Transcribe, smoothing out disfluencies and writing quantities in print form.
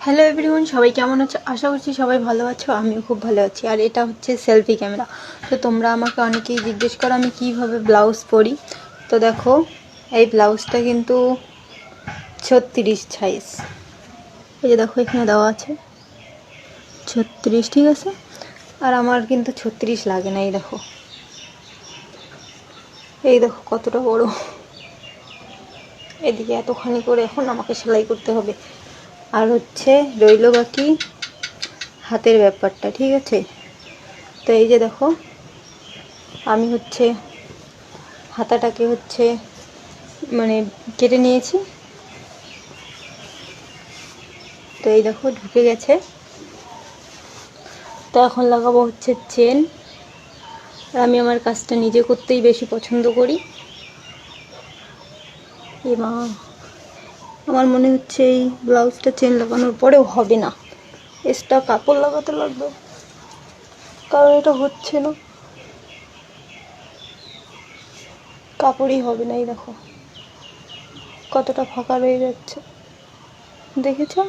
Hello everyone, সবাই কেমন আছো? আশা করছি সবাই ভালো আছো। আমিও খুব ভালো আছি। আর এটা হচ্ছে সেলফি ক্যামেরা। তো তোমরা আমাকে অনেকেই জিজ্ঞেস করো আমি কীভাবে ব্লাউজ পরি। তো দেখো, এই ব্লাউজটা কিন্তু 36 সাইজ। এই যে দেখো, এখানে দেওয়া আছে 36, ঠিক আছে। আর আমার কিন্তু 36 লাগে না। এই দেখো কতটা বড়। এদিকে এতখানি করে এখন আমাকে সেলাই করতে হবে। আর হচ্ছে রইল বাকি হাতের ব্যাপারটা, ঠিক আছে। তো এই যে দেখো, আমি হচ্ছে হাতাটাকে মানে কেটে নিয়েছি। তো এই দেখো ঢুকে গেছে। তো এখন লাগাবো হচ্ছে চেন। আর আমি আমার কাজটা নিজে করতেই বেশি পছন্দ করি। এবং আমার মনে হচ্ছে এই ব্লাউজটা চেন লাগানোর পরেও হবে না, এক্সট্রা কাপড় লাগাতে লাগবে, কারণ এটা হচ্ছে না, কাপড়ই হবে না। এই দেখো কতটা ফাঁকা রয়ে যাচ্ছে, দেখেছো?